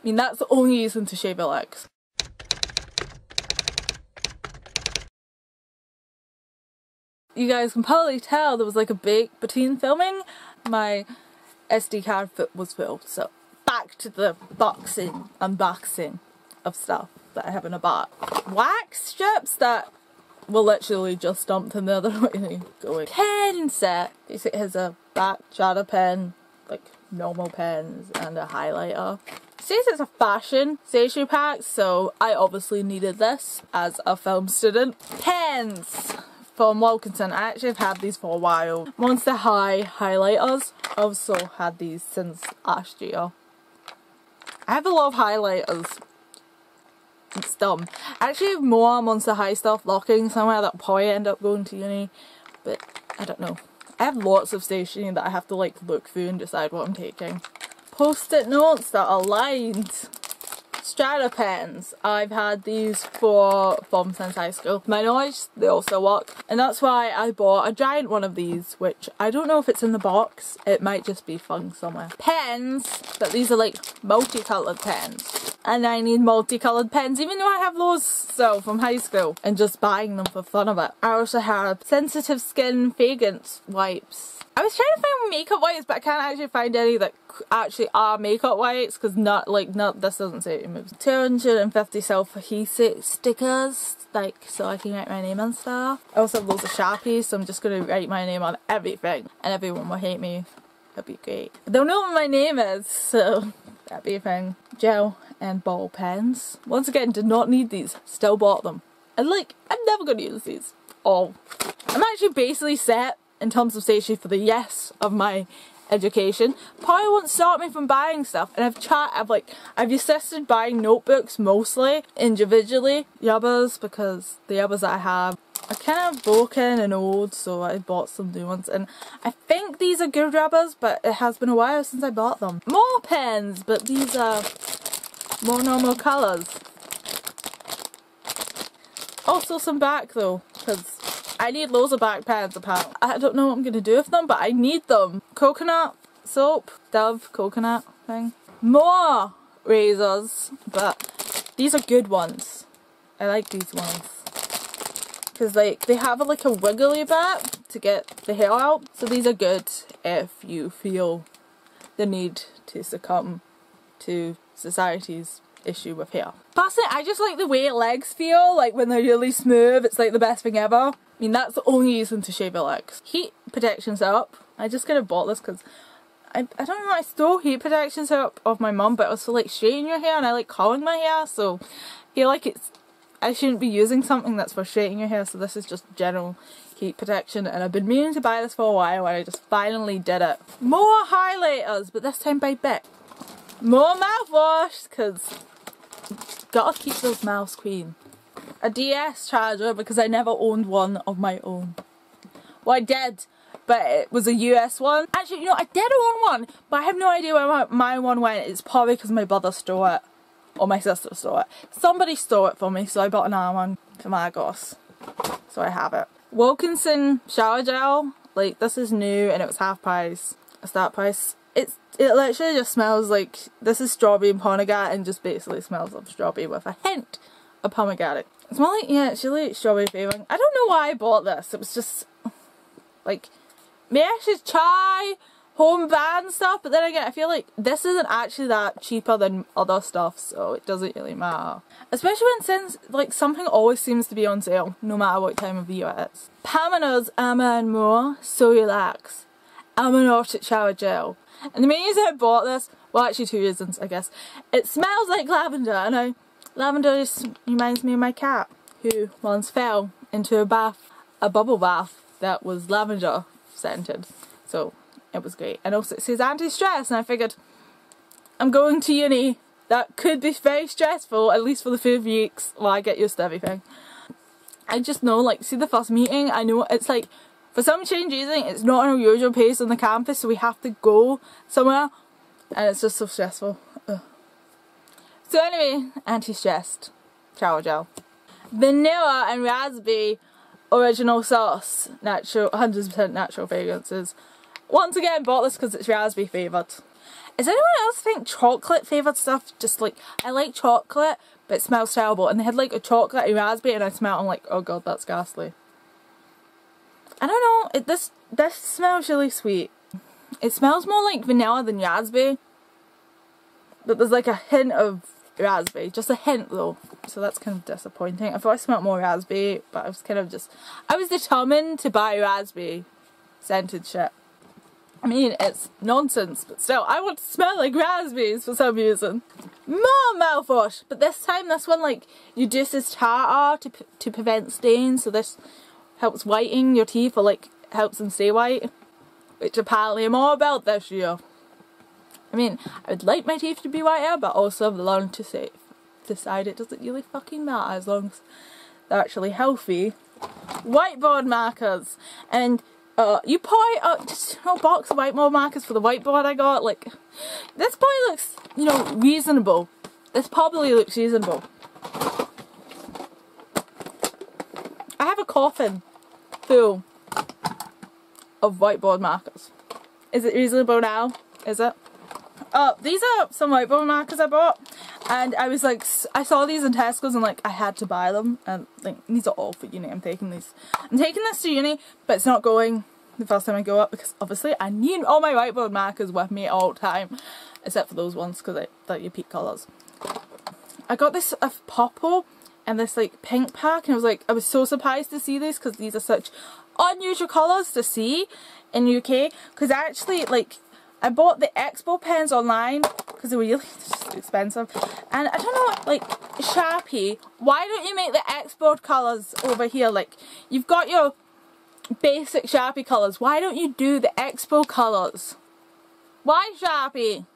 mean, that's the only reason to shave your legs. You guys can probably tell there was like a break between filming. My SD card was full, so back to the unboxing of stuff that I have in a box. Wax strips that were literally just dumped in there. They're not really going. Pen set. It has a black shadow pen, like normal pens, and a highlighter. It says it's a fashion stationery pack, so I obviously needed this as a film student. Pens from Wilkinson. I actually have had these for a while. Monster High highlighters. I've also had these since last year. I have a lot of highlighters. It's dumb. I actually have more Monster High stuff locking somewhere that will probably end up going to uni, but I don't know. I have lots of stationery that I have to like look through and decide what I'm taking. Post-it notes that are lined. Strata pens. I've had these for from since high school. To my knowledge, they also work, and that's why I bought a giant one of these, which I don't know if it's in the box. It might just be flung somewhere. Pens, but these are like multicoloured pens, and I need multicoloured pens even though I have those still from high school and just buying them for fun of it. I also have sensitive skin fragrance wipes. I was trying to find makeup wipes, but I can't actually find any that actually are makeup wipes, because this doesn't say it moves. 250 self-adhesive stickers, like so I can write my name and stuff. I also have loads of Sharpies, so I'm just going to write my name on everything, and everyone will hate me. That'd be great. I don't know what my name is, so that'd be a thing. Gel and ball pens. Once again, did not need these. Still bought them. And like, I'm never going to use these. I'm actually basically set in terms of stationery for the yes of my education. Probably won't stop me from buying stuff, and I've resisted buying notebooks mostly individually. Rubbers, because the rubbers that I have are kind of broken and old, so I bought some new ones, and I think these are good rubbers, but it has been a while since I bought them. More pens, but these are more normal colours. Also some back though, because I need loads of back pens apparently. I don't know what I'm going to do with them, but I need them. Coconut soap, Dove coconut thing. More razors, but these are good ones. I like these ones. Because like, they have like a wiggly bit to get the hair out. So these are good if you feel the need to succumb to society's issue with hair. Personally, I just like the way legs feel, like when they're really smooth. It's like the best thing ever. I mean, that's the only reason to shave your legs. Heat protection syrup. I just kind of bought this because I don't know, I stole heat protection syrup off my mum, but it was to like straighten your hair, and I like curling my hair, so I feel like I shouldn't be using something that's for straightening your hair, so this is just general heat protection, and I've been meaning to buy this for a while, and I just finally did it. More highlighters, but this time by Bic. More mouthwash, because gotta keep those mouths clean. A DS charger, because I never owned one of my own. Well, I did, but it was a US one. Actually, you know, I did own one, but I have no idea where my one went. It's probably because my brother stole it, or my sister stole it. Somebody stole it from me, so I bought another one for Magos. So I have it. Wilkinson shower gel, like this is new and it was half price, a start price. It literally just smells like, this is strawberry and pomegranate, and just basically smells of strawberry with a hint of pomegranate. It's more like, yeah, it's really strawberry flavouring. I don't know why I bought this. It was just, like, maybe I should try home brand stuff, but then again, I feel like this isn't actually that cheaper than other stuff, so it doesn't really matter. Especially since, like, something always seems to be on sale, no matter what time of year it is. Pamela's Armour & More So Relax Almond Orchid Shower Gel. And the main reason I bought this, well actually two reasons I guess. It smells like lavender, and lavender just reminds me of my cat, who once fell into a bubble bath that was lavender scented. So it was great. And also it says anti-stress, and I figured I'm going to uni. That could be very stressful, at least for the few weeks while I get used to everything. I just know, like, see the first meeting, I know it's like, for some strange reason, it's not our usual pace on the campus, so we have to go somewhere, and it's just so stressful. Ugh. So anyway, anti-stressed shower gel. Vanilla and raspberry original sauce, natural, 100% natural fragrances. Once again, bought this because it's raspberry flavoured. Does anyone else think chocolate flavoured stuff just like, I like chocolate but it smells terrible, and they had like a chocolatey raspberry and I smelled, I'm like, oh god, that's ghastly. I don't know, this smells really sweet. It smells more like vanilla than raspberry, but there's like a hint of raspberry, just a hint though, so that's kind of disappointing. I thought I smelled more raspberry, but I was kind of just, I was determined to buy raspberry scented shit. I mean, it's nonsense, but still, I want to smell like raspberries for some reason. More mouthwash, but this time this one like reduces tartar to prevent stains, so this helps whiten your teeth, or like helps them stay white, which apparently I'm all about this year. I mean, I would like my teeth to be whiter, but also I've learned to decide it doesn't really fucking matter as long as they're actually healthy. Whiteboard markers, and you probably just a box of whiteboard markers for the whiteboard I got. Like, this probably looks, you know, reasonable. This probably looks reasonable. I have a coffin full of whiteboard markers. Is it reasonable now? Is it? These are some whiteboard markers I bought, and I was like, I saw these in Tesco's and like I had to buy them, and like these are all for uni. I'm taking this to uni, but it's not going the first time I go up because obviously I need all my whiteboard markers with me all the time, except for those ones because they're your peak colours. I got this purple and this like pink pack, and I was so surprised to see this because these are such unusual colours to see in UK, because actually like I bought the Expo pens online because they were really expensive, and I don't know, like Sharpie, why don't you make the Expo colours over here? Like, you've got your basic Sharpie colours, why don't you do the Expo colours? Why Sharpie?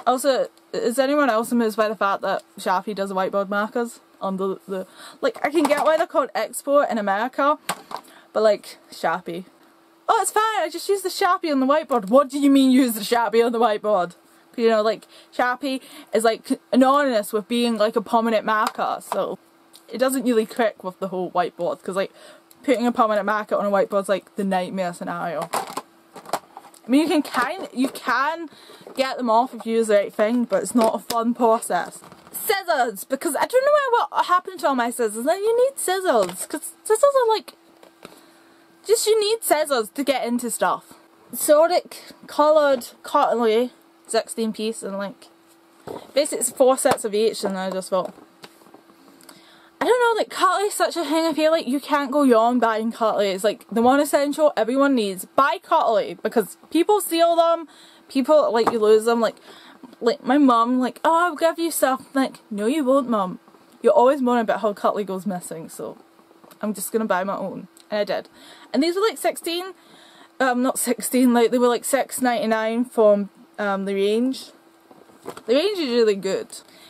Also, is anyone else amused by the fact that Sharpie does whiteboard markers on the like, I can get why they're called Expo in America, but like, Sharpie. Oh, it's fine, I just use the Sharpie on the whiteboard. What do you mean use the Sharpie on the whiteboard? You know, like, Sharpie is like anonymous with being like a permanent marker, so it doesn't really click with the whole whiteboard, because like, putting a permanent marker on a whiteboard is like the nightmare scenario. I mean, you can get them off if you use the right thing, but it's not a fun process. Scissors, because I don't know what happened to all my scissors. Like, you need scissors, because scissors are like, you need scissors to get into stuff. Sodic coloured cutlery, 16 piece, and like, basically it's 4 sets of each, and I just thought, I don't know, like, cutlery is such a thing. I feel like you can't go wrong buying cutlery. It's like the one essential everyone needs. Buy cutlery, because people steal them, people, like, you lose them. Like my mum, like, oh, I'll give you stuff. I'm like, no you won't, mum. You're always moaning about how cutlery goes missing, so I'm just gonna buy my own. And I did. And these were like 16, not 16, like they were like $6.99 from the range. The range is really good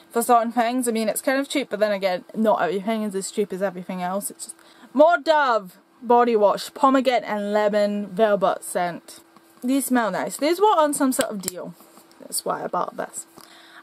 for certain things. I mean, it's kind of cheap, but then again, not everything is as cheap as everything else. It's just more Dove body wash, pomegranate and lemon velvet scent. These smell nice. These were on some sort of deal. That's why I bought this.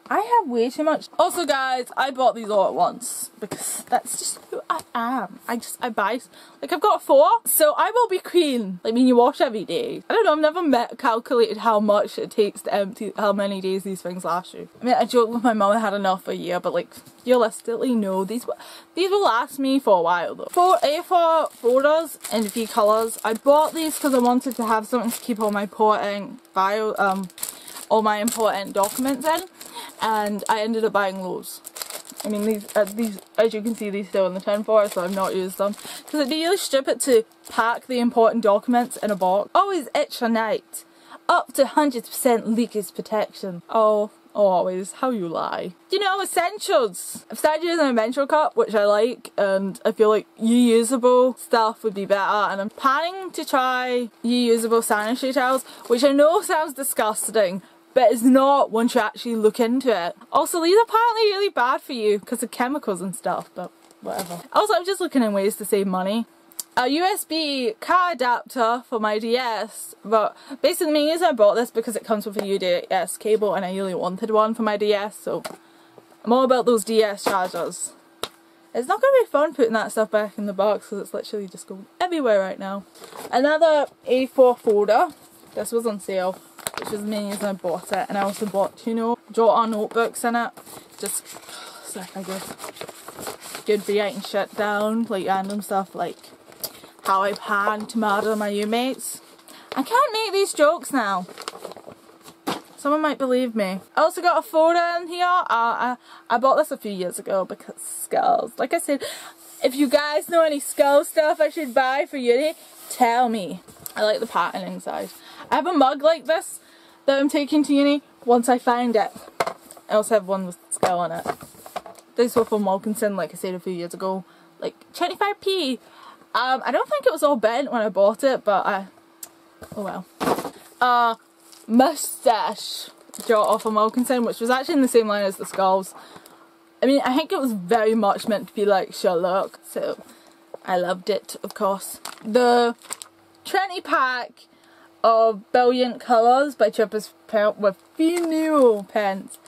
I have way too much. Also guys, I bought these all at once because that's just who I am. I buy, like, I've got 4, so I will be queen. I mean, you wash every day. I don't know, I've never calculated how much it takes to empty, how many days these things last you. I mean, I joked with my mum I had enough for a year, but like, realistically, no. These will last me for a while though. 4 A4 folders in 3 colours. I bought these because I wanted to have something to keep all my important all my important documents in, and I ended up buying loads. I mean, these as you can see, these still in the tin foil, so I've not used them because it'd be really stupid to pack the important documents in a box. Always extra night, up to 100% leakage protection. Oh, always, how you lie. You know, essentials. I've started using a menstrual cup, which I like, and I feel like reusable stuff would be better, and I'm planning to try reusable sanitary towels, which I know sounds disgusting, but it's not once you actually look into it. Also, these are apparently really bad for you because of chemicals and stuff, but whatever. Also, I'm just looking in ways to save money. A USB car adapter for my DS, but basically the main reason I bought this because it comes with a UDS cable and I really wanted one for my DS, so I'm all about those DS chargers. It's not going to be fun putting that stuff back in the box because it's literally just going everywhere right now. Another A4 folder. This was on sale. which was the main reason I bought it. And I also bought, you know, jot notebooks in it. Just so I could good be writing shit down, like random stuff like how I plan to murder my roommates. I can't make these jokes now. Someone might believe me. I also got a photo in here. I bought this a few years ago because skulls. Like I said, if you guys know any skull stuff I should buy for uni, tell me. I like the pattern inside. I have a mug like this that I'm taking to uni once I find it. I also have one with skull on it. These were from Wilkinson, like I said a few years ago. Like 25p. I don't think it was all bent when I bought it, but oh well. Mustache jot off from Wilkinson, which was actually in the same line as the skulls. I mean, I think it was very much meant to be like Sherlock, so I loved it, of course. The 20 pack of Brilliant Colours by Chippers Pen with Fino pens,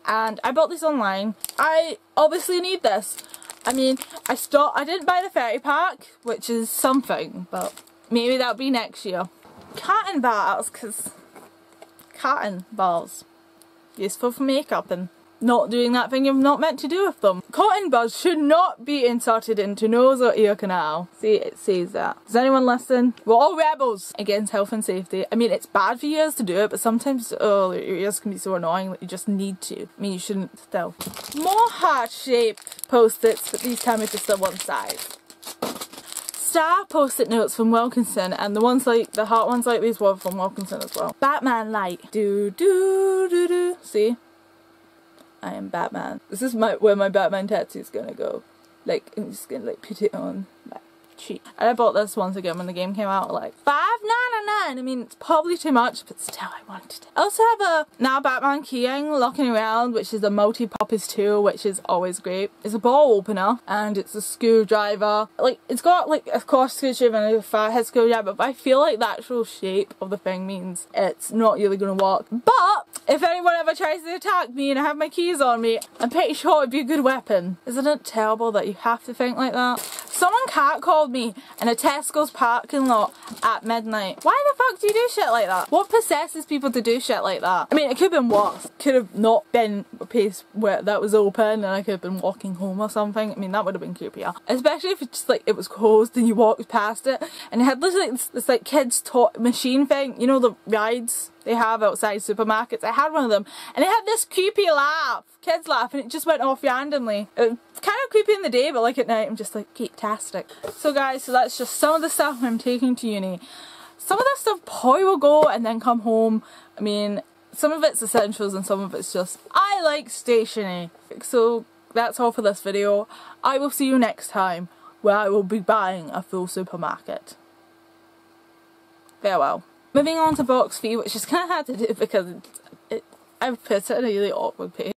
and I bought this online. I obviously need this. I mean, I didn't buy the 30 pack, which is something, but maybe that'll be next year. Cotton bars, because cotton balls, useful for makeup and not doing that thing you're not meant to do with them. Cotton buds should not be inserted into nose or ear canal. See, it says that. Does anyone listen? We're all rebels against health and safety. I mean, it's bad for your ears to do it, but sometimes your ears can be so annoying that you just need to. I mean, you shouldn't still. More heart-shaped post-its, but these time are just the one size. Star post-it notes from Wilkinson, and the ones like the heart ones like these were from Wilkinson as well. Batman light. Do do do do. See? I am Batman. This is where my Batman tattoo is gonna go. Like, I'm just gonna like put it on my cheek. And I bought this once again when the game came out, like $5.99. I mean, it's probably too much, but still I wanted it. I also have a now Batman keyring locking around, which is a multi-purpose tool, which is always great. It's a ball opener and it's a screwdriver. Like, it's got like of course screwdriver and a fathead screwdriver, but I feel like the actual shape of the thing means it's not really gonna work. But if anyone ever tries to attack me and I have my keys on me, I'm pretty sure it'd be a good weapon. Isn't it terrible that you have to think like that? Someone catcalled me in a Tesco's parking lot at midnight. Why the fuck do you do shit like that? What possesses people to do shit like that? I mean, it could have been worse. Could have not been a place where that was open and I could have been walking home or something. I mean, that would have been creepier. Especially if it's just like it was closed and you walked past it and it had literally this like kids toy machine thing. You know, the rides they have outside supermarkets. I had one of them and it had this creepy laugh. Kids laugh, and it just went off randomly. It was kind of creepy in the day, but like at night I'm just like geek-tastic. So guys, so that's just some of the stuff I'm taking to uni. Some of this stuff probably will go and then come home. I mean, some of it's essentials and some of it's just I like stationery. So that's all for this video. I will see you next time where I will be buying a full supermarket. Farewell. Moving on to box fee, which is kind of hard to do because I've put it in a really awkward place.